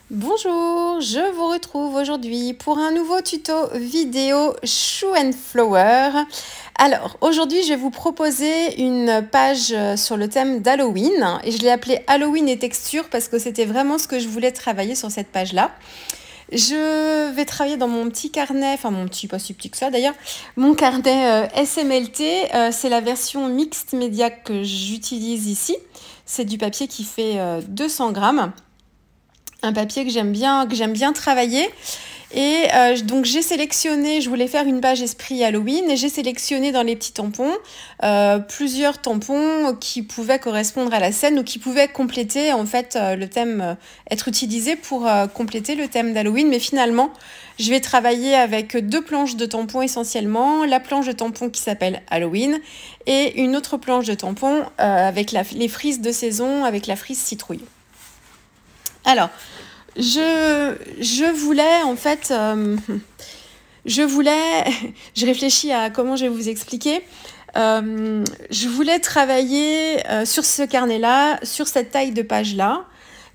Bonjour, je vous retrouve aujourd'hui pour un nouveau tuto vidéo Shoe and Flower. Alors aujourd'hui je vais vous proposer une page sur le thème d'Halloween et je l'ai appelée Halloween et texture parce que c'était vraiment ce que je voulais travailler sur cette page là. Je vais travailler dans mon petit carnet, enfin mon petit, pas si petit que ça d'ailleurs, mon carnet SMLT, c'est la version mixte média que j'utilise ici. C'est du papier qui fait 200 grammes. Un papier que j'aime bien travailler. Et donc j'ai sélectionné, je voulais faire une page esprit Halloween et j'ai sélectionné dans les petits tampons plusieurs tampons qui pouvaient correspondre à la scène ou qui pouvaient compléter en fait le thème, être utilisés pour compléter le thème d'Halloween. Mais finalement, je vais travailler avec 2 planches de tampons essentiellement, la planche de tampons qui s'appelle Halloween et une autre planche de tampons avec les frises de saison, avec la frise citrouille. Alors, je voulais, en fait, je réfléchis à comment je vais vous expliquer. Je voulais travailler sur ce carnet-là, sur cette taille de page-là,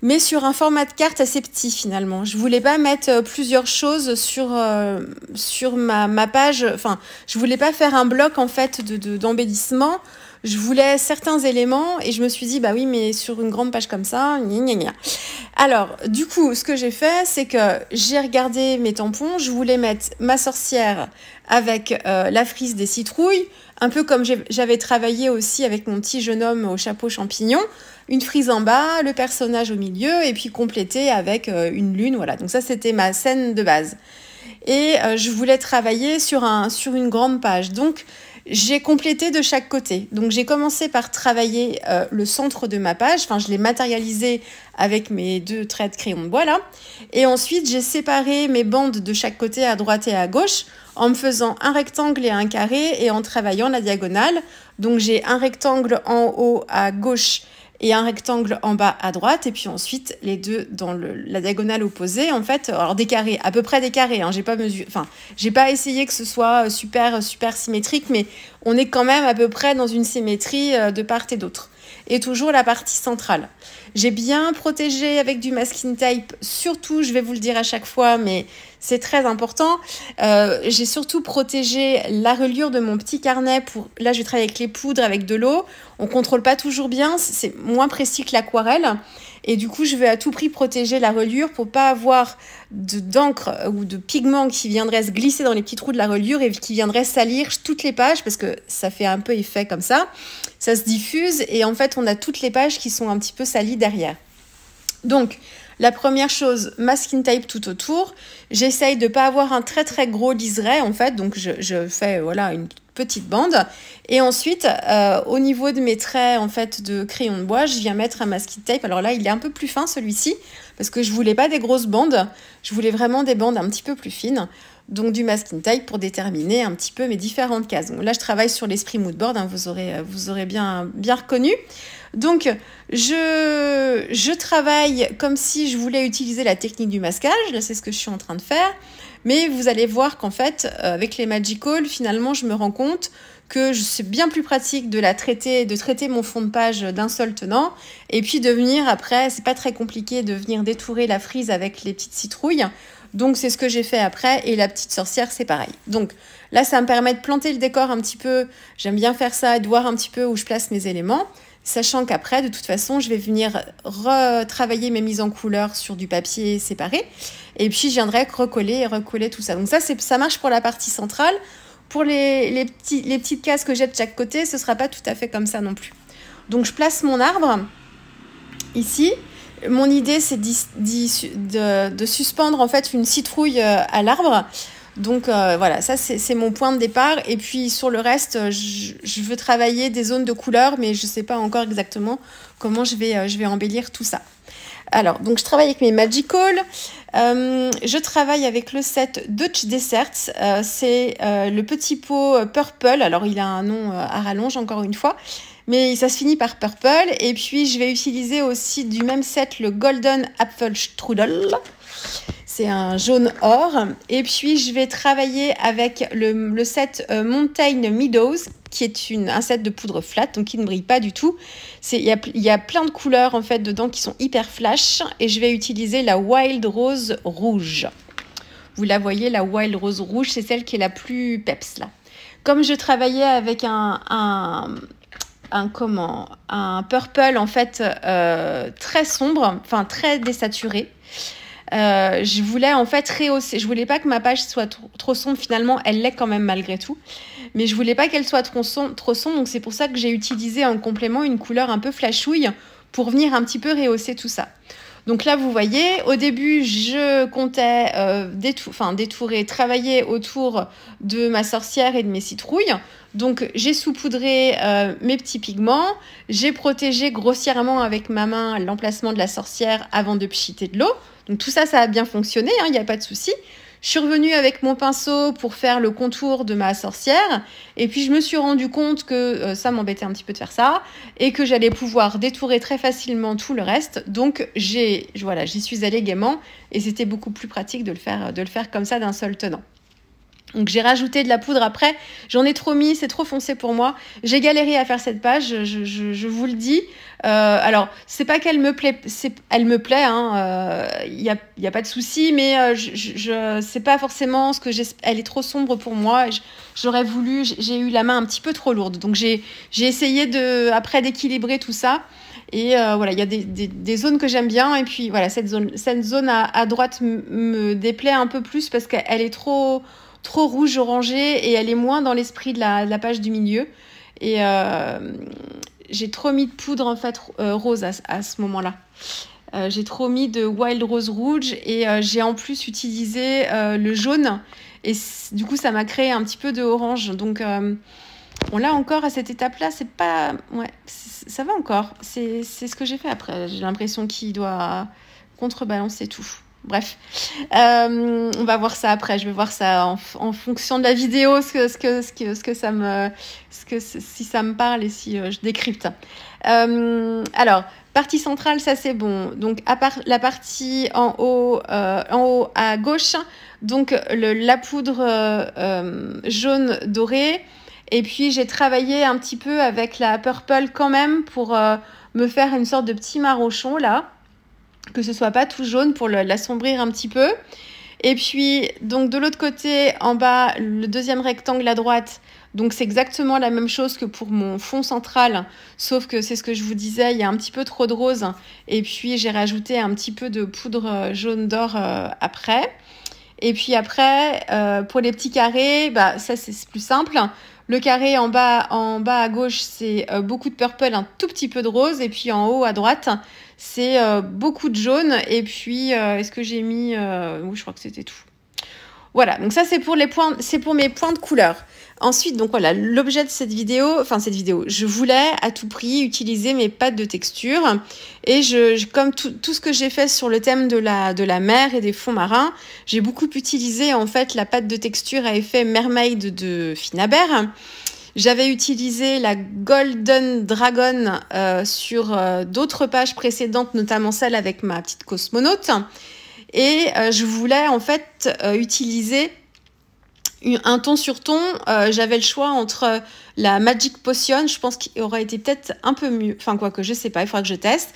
mais sur un format de carte assez petit finalement. Je voulais pas mettre plusieurs choses sur ma page. Enfin, je voulais pas faire un bloc en fait d'embellissement. Je voulais certains éléments et je me suis dit bah oui mais sur une grande page comme ça, gna gna gna. Alors du coup ce que j'ai fait c'est que j'ai regardé mes tampons, je voulais mettre ma sorcière avec la frise des citrouilles, un peu comme j'avais travaillé aussi avec mon petit jeune homme au chapeau champignon, une frise en bas, le personnage au milieu et puis complété avec une lune, voilà. Donc ça c'était ma scène de base. Et je voulais travailler sur une grande page. Donc j'ai complété de chaque côté. Donc j'ai commencé par travailler le centre de ma page. Enfin, je l'ai matérialisé avec mes 2 traits de crayon de bois là. Et ensuite, j'ai séparé mes bandes de chaque côté à droite et à gauche en me faisant un rectangle et un carré et en travaillant la diagonale. Donc j'ai un rectangle en haut à gauche et un rectangle en bas à droite, et puis ensuite les deux dans la diagonale opposée, en fait, alors des carrés, à peu près des carrés, hein, j'ai pas essayé que ce soit super symétrique, mais on est quand même à peu près dans une symétrie de part et d'autre. Et toujours la partie centrale. J'ai bien protégé avec du masking tape, surtout, je vais vous le dire à chaque fois, mais c'est très important. J'ai surtout protégé la reliure de mon petit carnet là, je vais travailler avec les poudres, avec de l'eau. On contrôle pas toujours bien, c'est moins précis que l'aquarelle. Et du coup, je vais à tout prix protéger la reliure pour pas avoir d'encre ou de pigments qui viendraient se glisser dans les petits trous de la reliure et qui viendraient salir toutes les pages parce que ça fait un peu effet comme ça. Ça se diffuse et en fait, on a toutes les pages qui sont un petit peu salies derrière. Donc, la première chose, masking tape tout autour. J'essaye de pas avoir un très gros liseré en fait, donc je fais voilà une petite bande. Et ensuite, au niveau de mes traits en fait de crayon de bois, je viens mettre un masking tape. Alors là, il est un peu plus fin celui-ci parce que je voulais pas des grosses bandes, je voulais vraiment des bandes un petit peu plus fines. Donc du masking tape pour déterminer un petit peu mes différentes cases. Donc là, je travaille sur l'esprit moodboard, hein, vous aurez bien reconnu. Donc, je travaille comme si je voulais utiliser la technique du masquage. Là, c'est ce que je suis en train de faire. Mais vous allez voir qu'en fait, avec les Magical, finalement, je me rends compte que c'est bien plus pratique de traiter mon fond de page d'un seul tenant. Et puis de venir après, c'est pas très compliqué de venir détourer la frise avec les petites citrouilles. Donc, c'est ce que j'ai fait après. Et la petite sorcière, c'est pareil. Donc, là, ça me permet de planter le décor un petit peu. J'aime bien faire ça et de voir un petit peu où je place mes éléments. Sachant qu'après, de toute façon, je vais venir retravailler mes mises en couleur sur du papier séparé. Et puis, je viendrai recoller tout ça. Donc ça marche pour la partie centrale. Pour les petites cases que j'ai de chaque côté, ce ne sera pas tout à fait comme ça non plus. Donc, je place mon arbre ici. Mon idée, c'est de suspendre en fait une citrouille à l'arbre. Donc voilà, ça c'est mon point de départ. Et puis sur le reste, je veux travailler des zones de couleurs, mais je ne sais pas encore exactement comment je vais embellir tout ça. Alors, donc je travaille avec mes Magical. Je travaille avec le set Dutch Desserts. C'est le petit pot Purple. Alors, il a un nom à rallonge, encore une fois. Mais ça se finit par Purple. Et puis, je vais utiliser aussi du même set le Golden Apple Strudel. c'est un jaune or. Et puis, je vais travailler avec le set Mountain Meadows, qui est un set de poudre flat, donc qui ne brille pas du tout. Il y a plein de couleurs en fait dedans qui sont hyper flash. Et je vais utiliser la Wild Rose rouge. Vous la voyez, la Wild Rose rouge, c'est celle qui est la plus peps là. Comme je travaillais avec un purple en fait très sombre, enfin très désaturé. Je voulais en fait rehausser. Je voulais pas que ma page soit trop sombre. Finalement, elle l'est quand même malgré tout. Mais je voulais pas qu'elle soit trop sombre. Donc c'est pour ça que j'ai utilisé en complément une couleur un peu flashouille pour venir un petit peu rehausser tout ça. Donc là, vous voyez, au début, je comptais détourer, travailler autour de ma sorcière et de mes citrouilles. Donc, j'ai saupoudré mes petits pigments. J'ai protégé grossièrement avec ma main l'emplacement de la sorcière avant de pchiter de l'eau. Donc, tout ça, ça a bien fonctionné, il n'y a pas de souci. Je suis revenue avec mon pinceau pour faire le contour de ma sorcière. Et puis, je me suis rendu compte que ça m'embêtait un petit peu de faire ça et que j'allais pouvoir détourer très facilement tout le reste. Donc, j'y suis allée gaiement et c'était beaucoup plus pratique de le faire comme ça d'un seul tenant. Donc, j'ai rajouté de la poudre après. J'en ai trop mis, c'est trop foncé pour moi. J'ai galéré à faire cette page, je vous le dis. Alors, c'est pas qu'elle me plaît, elle me plaît, y a pas de souci, mais c'est pas forcément ce que elle est trop sombre pour moi. J'aurais voulu, j'ai eu la main un petit peu trop lourde. Donc, j'ai essayé après d'équilibrer tout ça. Et voilà, il y a des zones que j'aime bien. Et puis, voilà, cette zone à droite me déplaît un peu plus parce qu'elle est trop rouge orangé et elle est moins dans l'esprit de la page du milieu et j'ai trop mis de poudre en fait rose à ce moment-là. J'ai trop mis de Wild Rose rouge et j'ai en plus utilisé le jaune et du coup ça m'a créé un petit peu de orange. Donc bon, là encore à cette étape-là, c'est pas ça va encore. C'est ce que j'ai fait après. J'ai l'impression qu'il doit contrebalancer tout. Bref, on va voir ça après. Je vais voir ça en fonction de la vidéo, si ça me parle et si je décrypte. Alors, partie centrale, ça c'est bon. Donc, à part la partie en haut à gauche, donc la poudre jaune dorée. Et puis, j'ai travaillé un petit peu avec la purple quand même pour me faire une sorte de petit marochon là. Que ce soit pas tout jaune pour l'assombrir un petit peu. Et puis, donc de l'autre côté, en bas, le deuxième rectangle à droite, donc c'est exactement la même chose que pour mon fond central, sauf que c'est ce que je vous disais, il y a un petit peu trop de rose. Et puis, j'ai rajouté un petit peu de poudre jaune d'or après. Et puis après, pour les petits carrés, ça c'est plus simple. Le carré en bas à gauche, c'est beaucoup de purple, un tout petit peu de rose. Et puis en haut à droite, c'est beaucoup de jaune. Et puis, est-ce que j'ai mis... oui, je crois que c'était tout. Voilà, donc ça c'est pour mes points de couleur. Ensuite, donc voilà, l'objet de cette vidéo, je voulais à tout prix utiliser mes pâtes de texture. Et comme tout ce que j'ai fait sur le thème de la mer et des fonds marins, j'ai beaucoup utilisé en fait la pâte de texture à effet Mermaid de Finnabair. J'avais utilisé la Golden Dragon sur d'autres pages précédentes, notamment celle avec ma petite cosmonaute. Et je voulais en fait utiliser un ton sur ton. J'avais le choix entre la Magic Potion, je pense qu'il aurait été peut-être un peu mieux, enfin quoi que je sais pas, il faudra que je teste.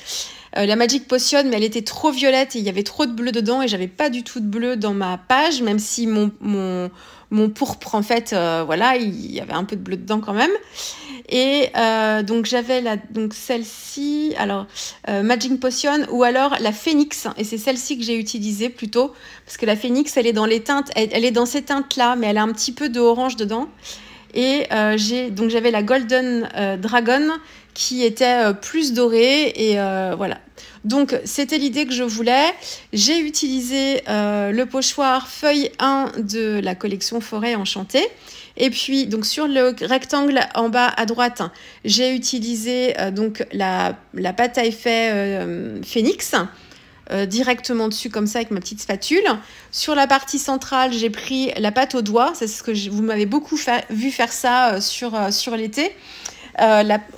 La Magic Potion, mais elle était trop violette et il y avait trop de bleu dedans et j'avais pas du tout de bleu dans ma page, même si mon pourpre en fait, voilà, il y avait un peu de bleu dedans quand même. Et donc j'avais celle-ci, alors Magic Potion ou alors la Phoenix, et c'est celle-ci que j'ai utilisée plutôt parce que la Phoenix elle est dans les teintes, elle est dans ces teintes là, mais elle a un petit peu de orange dedans. Et j'avais la Golden Dragon qui était plus dorée et voilà. Donc c'était l'idée que je voulais. J'ai utilisé le pochoir feuille 1 de la collection Forêt Enchantée. Et puis donc sur le rectangle en bas à droite, j'ai utilisé donc la pâte à effet Phoenix. Directement dessus comme ça avec ma petite spatule. Sur la partie centrale, j'ai pris la pâte au doigt. C'est ce que vous m'avez beaucoup vu faire ça sur l'été.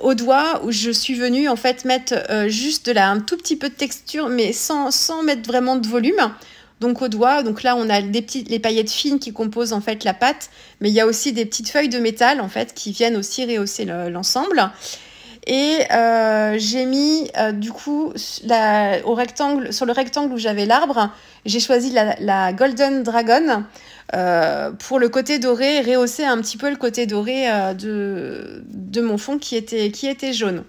Au doigt où je suis venue en fait mettre juste un tout petit peu de texture mais sans mettre vraiment de volume. donc au doigt. Donc là, on a les paillettes fines qui composent en fait la pâte, mais il y a aussi des petites feuilles de métal en fait qui viennent aussi rehausser l'ensemble. Et j'ai mis du coup sur le rectangle où j'avais l'arbre, j'ai choisi la Golden Dragon pour le côté doré, rehausser un petit peu le côté doré de mon fond qui était jaune.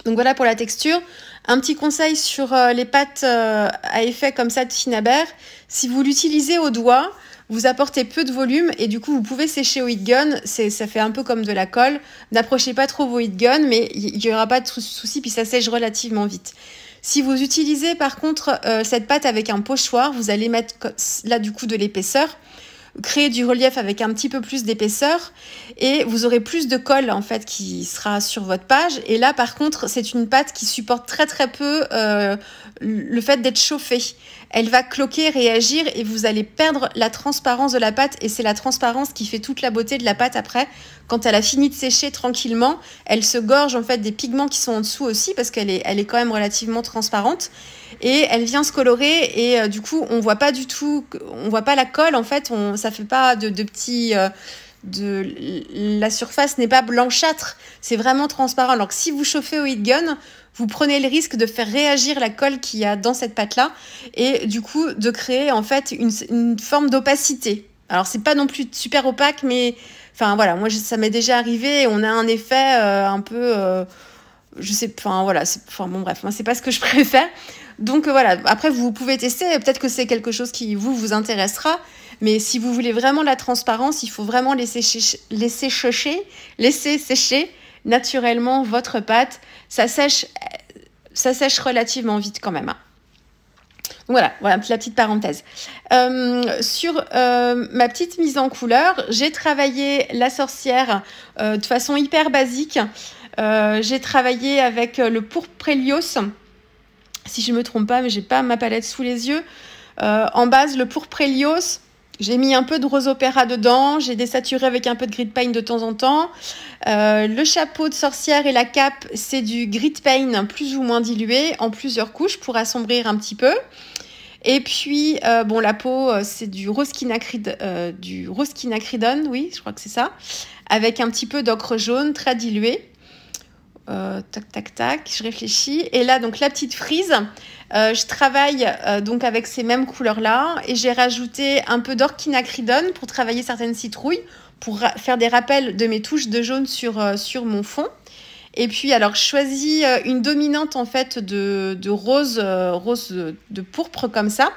Donc voilà pour la texture. Un petit conseil sur les pâtes à effet comme ça de Finabert. Si vous l'utilisez au doigt, vous apportez peu de volume et du coup vous pouvez sécher au heat gun. Ça fait un peu comme de la colle. N'approchez pas trop vos heat guns, mais il n'y aura pas de souci, puis ça sèche relativement vite. Si vous utilisez par contre cette pâte avec un pochoir, vous allez mettre là du coup de l'épaisseur, créer du relief avec un petit peu plus d'épaisseur et vous aurez plus de colle en fait qui sera sur votre page. Et là par contre c'est une pâte qui supporte très très peu le fait d'être chauffée. Elle va cloquer, réagir et vous allez perdre la transparence de la pâte et c'est la transparence qui fait toute la beauté de la pâte après. Quand elle a fini de sécher tranquillement, elle se gorge en fait des pigments qui sont en dessous aussi parce qu'elle est quand même relativement transparente. Et elle vient se colorer et du coup on voit pas du tout, on voit pas la colle en fait, ça fait pas de petits la surface n'est pas blanchâtre, c'est vraiment transparent. Alors que si vous chauffez au heat gun, vous prenez le risque de faire réagir la colle qu'il y a dans cette pâte là et du coup de créer en fait une forme d'opacité. Alors c'est pas non plus super opaque, mais enfin voilà, moi ça m'est déjà arrivé et on a un effet un peu je sais, enfin voilà, bon bref, moi c'est pas ce que je préfère. Donc voilà, après vous pouvez tester, peut-être que c'est quelque chose qui vous intéressera, mais si vous voulez vraiment la transparence, il faut vraiment laisser sécher naturellement votre pâte. Ça sèche relativement vite quand même. Donc voilà, la petite parenthèse. Sur ma petite mise en couleur, j'ai travaillé la sorcière de façon hyper basique. J'ai travaillé avec le pourpre Helios, si je ne me trompe pas, mais j'ai pas ma palette sous les yeux. En base, le pourpre Helios, j'ai mis un peu de rose opéra dedans, j'ai désaturé avec un peu de grit paint de temps en temps. Le chapeau de sorcière et la cape, c'est du grit paint plus ou moins dilué en plusieurs couches pour assombrir un petit peu. Et puis, la peau, c'est du rose quinacridone, oui, je crois que c'est ça, avec un petit peu d'ocre jaune très dilué. Tac, je réfléchis. Et là, donc la petite frise, je travaille donc avec ces mêmes couleurs-là et j'ai rajouté un peu d'orquinacridone pour travailler certaines citrouilles, pour faire des rappels de mes touches de jaune sur mon fond. Et puis, alors, je choisis une dominante en fait de rose de pourpre comme ça.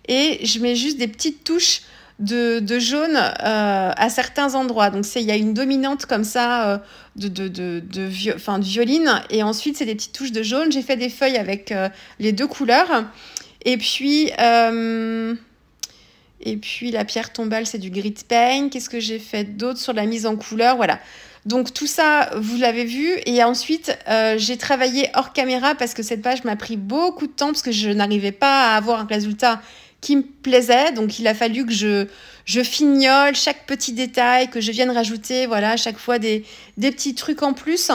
Et je mets juste des petites touches de jaune à certains endroits. Donc, il y a une dominante comme ça de violine. Et ensuite, c'est des petites touches de jaune. J'ai fait des feuilles avec les deux couleurs. Et puis, la pierre tombale, c'est du grit paint. Qu'est-ce que j'ai fait d'autre sur la mise en couleur? Voilà. Donc tout ça, vous l'avez vu. Et ensuite, j'ai travaillé hors caméra parce que cette page m'a pris beaucoup de temps parce que je n'arrivais pas à avoir un résultat qui me plaisait. Donc il a fallu que je fignole chaque petit détail, que je vienne rajouter à chaque fois des petits trucs en plus.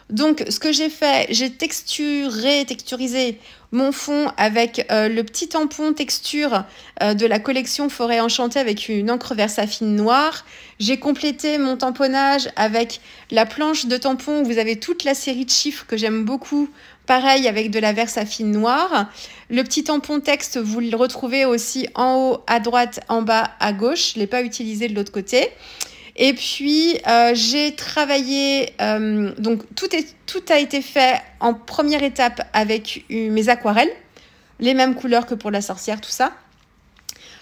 Donc ce que j'ai fait, j'ai texturisé mon fond avec le petit tampon texture de la collection Forêt Enchantée avec une encre Versafine noire. J'ai complété mon tamponnage avec la planche de tampon où vous avez toute la série de chiffres que j'aime beaucoup. Pareil avec de la Versafine noire. Le petit tampon texte, vous le retrouvez aussi en haut à droite, en bas à gauche. Je ne l'ai pas utilisé de l'autre côté. Et puis, j'ai travaillé... donc, tout a été fait en première étape avec mes aquarelles. Les mêmes couleurs que pour la sorcière, tout ça.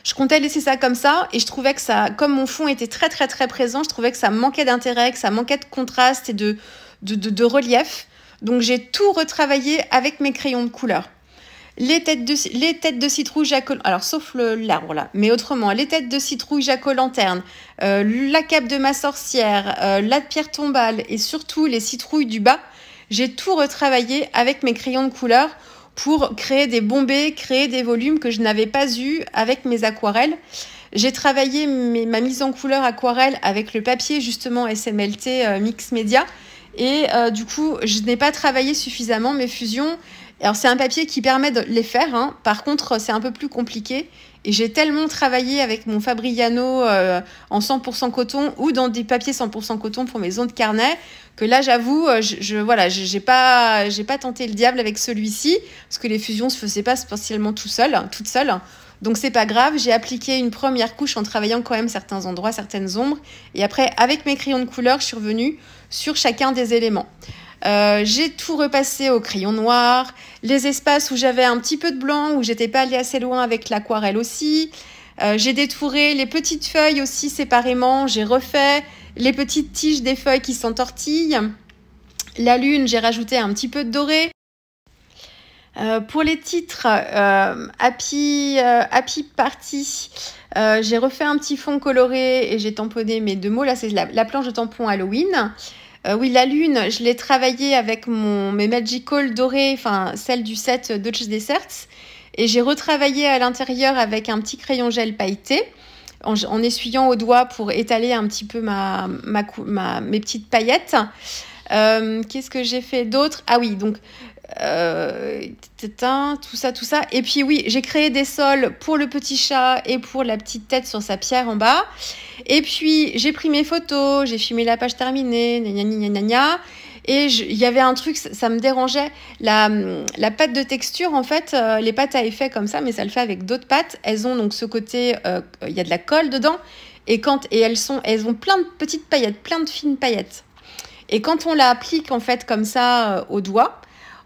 Je comptais laisser ça comme ça. Et je trouvais que ça... Comme mon fond était très, très, très présent, je trouvais que ça manquait d'intérêt, que ça manquait de contraste et de relief. Donc, j'ai tout retravaillé avec mes crayons de couleur. Les têtes de citrouille alors sauf l'arbre là, mais autrement, les têtes de citrouille jaco-lanterne, la cape de ma sorcière, la pierre tombale et surtout les citrouilles du bas, j'ai tout retravaillé avec mes crayons de couleur pour créer des bombées, créer des volumes que je n'avais pas eu avec mes aquarelles. J'ai travaillé ma mise en couleur aquarelle avec le papier justement SMLT Mix Media. Et du coup, je n'ai pas travaillé suffisamment mes fusions Alors, c'est un papier qui permet de les faire, hein. Par contre, c'est un peu plus compliqué. Et j'ai tellement travaillé avec mon Fabriano en 100% coton ou dans des papiers 100% coton pour mes autres carnets que là, j'avoue, voilà, j'ai pas tenté le diable avec celui-ci parce que les fusions se faisaient pas spécialement toute seule. Donc, c'est pas grave. J'ai appliqué une première couche en travaillant quand même certains endroits, certaines ombres. Et après, avec mes crayons de couleur, je suis revenue sur chacun des éléments. J'ai tout repassé au crayon noir, les espaces où j'avais un petit peu de blanc, où j'étais pas allée assez loin avec l'aquarelle aussi. J'ai détouré les petites feuilles aussi séparément, j'ai refait les petites tiges des feuilles qui s'entortillent. La lune, j'ai rajouté un petit peu de doré. Pour les titres, Happy Party, j'ai refait un petit fond coloré et j'ai tamponné mes 2 mots. Là, c'est la planche de tampon Halloween. Oui, la lune, je l'ai travaillée avec mes Magical dorés, enfin celle du set Dutch Desserts. Et j'ai retravaillé à l'intérieur avec un petit crayon gel pailleté, en essuyant au doigt pour étaler un petit peu mes petites paillettes. Qu'est-ce que j'ai fait d'autre? Ah oui, donc tout ça. Et puis oui, j'ai créé des sols pour le petit chat et pour la petite tête sur sa pierre en bas. Et puis j'ai pris mes photos, j'ai filmé la page terminée, et il y avait un truc, ça me dérangeait, la pâte de texture, en fait, les pâtes à effet comme ça, mais ça le fait avec d'autres pâtes, elles ont donc ce côté, il y a de la colle dedans, et elles ont plein de petites paillettes, plein de fines paillettes. Et quand on l'applique en fait comme ça au doigt,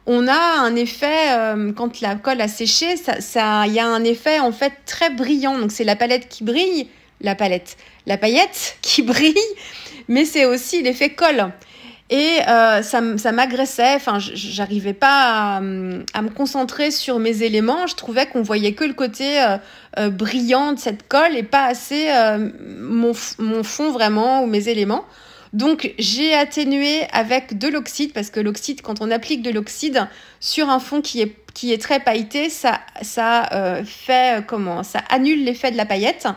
on a un effet, quand la colle a séché, il y a un effet en fait très brillant. Donc c'est la paillette qui brille, la paillette qui brille, mais c'est aussi l'effet colle. Et ça m'agressait, enfin j'arrivais pas à me concentrer sur mes éléments. Je trouvais qu'on voyait que le côté brillant de cette colle et pas assez mon fond vraiment ou mes éléments. Donc, j'ai atténué avec de l'oxyde, parce que l'oxyde, quand on applique de l'oxyde sur un fond qui est très pailleté, ça annule l'effet de la paillette.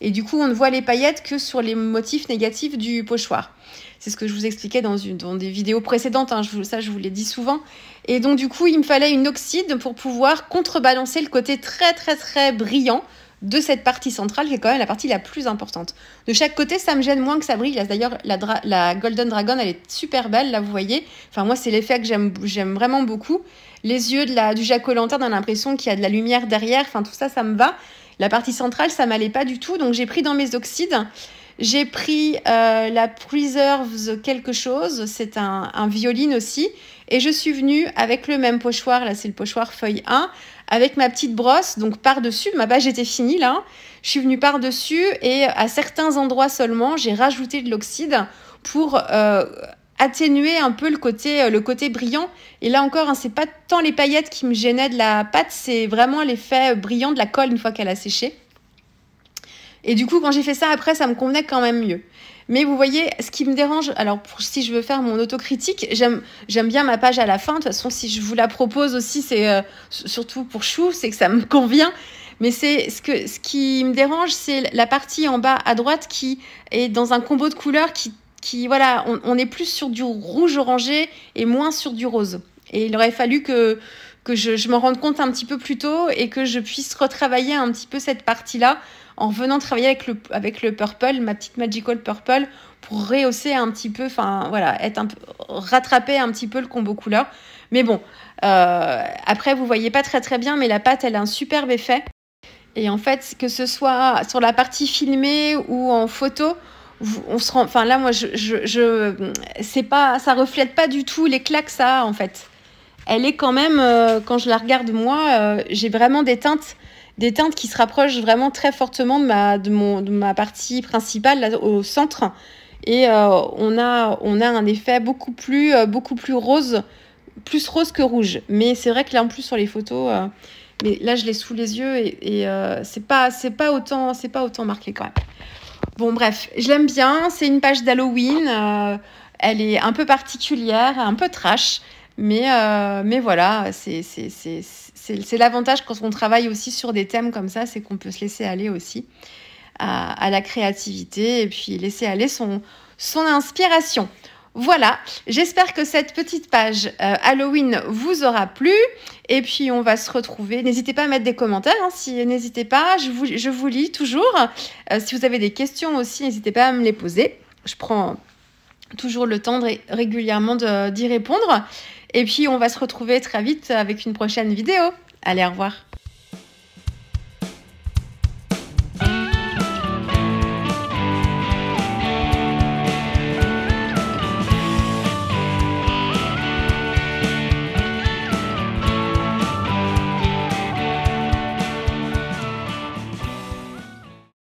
Et du coup, on ne voit les paillettes que sur les motifs négatifs du pochoir. C'est ce que je vous expliquais dans des vidéos précédentes, hein, je vous l'ai dit souvent. Et donc, du coup, il me fallait une oxyde pour pouvoir contrebalancer le côté très, très, très brillant de cette partie centrale, qui est quand même la partie la plus importante. De chaque côté, ça me gêne moins que ça brille. D'ailleurs, la Golden Dragon, elle est super belle, là, vous voyez. Enfin, moi, c'est l'effet que j'aime vraiment beaucoup. Les yeux du Jack-o'-lanterne, on a l'impression qu'il y a de la lumière derrière. Enfin, tout ça, ça me va. La partie centrale, ça m'allait pas du tout. Donc, j'ai pris dans mes oxydes. J'ai pris la Preserves quelque chose. C'est un violine aussi. Et je suis venue avec le même pochoir. Là, c'est le pochoir feuille 1. Avec ma petite brosse, donc par-dessus, ma page était finie là. Je suis venue par-dessus et à certains endroits seulement, j'ai rajouté de l'oxyde pour atténuer un peu le côté brillant. Et là encore, hein, c'est pas tant les paillettes qui me gênaient de la pâte, c'est vraiment l'effet brillant de la colle une fois qu'elle a séché. Et du coup, quand j'ai fait ça, après, ça me convenait quand même mieux. Mais vous voyez, ce qui me dérange, alors si je veux faire mon autocritique, j'aime bien ma page à la fin. De toute façon, si je vous la propose aussi, c'est surtout pour Chou, c'est que ça me convient. Mais c'est ce qui me dérange, c'est la partie en bas à droite qui est dans un combo de couleurs qui voilà, on est plus sur du rouge orangé et moins sur du rose. Et il aurait fallu que je m'en rende compte un petit peu plus tôt et que je puisse retravailler un petit peu cette partie-là en venant travailler avec le purple, ma petite Magical Purple, pour rehausser un petit peu, enfin voilà, rattraper un petit peu le combo couleur. Mais bon, après vous voyez pas très très bien, mais la pâte elle a un superbe effet. Et en fait, que ce soit sur la partie filmée ou en photo, on se rend, enfin là moi c'est pas, ça reflète pas du tout l'éclat que ça a en fait. Elle est quand même, quand je la regarde moi, j'ai vraiment des teintes qui se rapprochent vraiment très fortement de ma partie principale là, au centre. Et on a un effet beaucoup plus rose, plus rose que rouge. Mais c'est vrai que là en plus sur les photos, mais là je l'ai sous les yeux et c'est pas autant marqué quand même. Bon bref, je l'aime bien. C'est une page d'Halloween. Elle est un peu particulière, un peu trash. Mais voilà, c'est l'avantage quand on travaille aussi sur des thèmes comme ça, c'est qu'on peut se laisser aller aussi à la créativité et puis laisser aller son inspiration. Voilà, j'espère que cette petite page Halloween vous aura plu. Et puis, on va se retrouver. N'hésitez pas à mettre des commentaires. N'hésitez pas, je vous lis toujours. Si vous avez des questions aussi, n'hésitez pas à me les poser. Je prends toujours le temps régulièrement d'y répondre. Et puis, on va se retrouver très vite avec une prochaine vidéo. Allez, au revoir.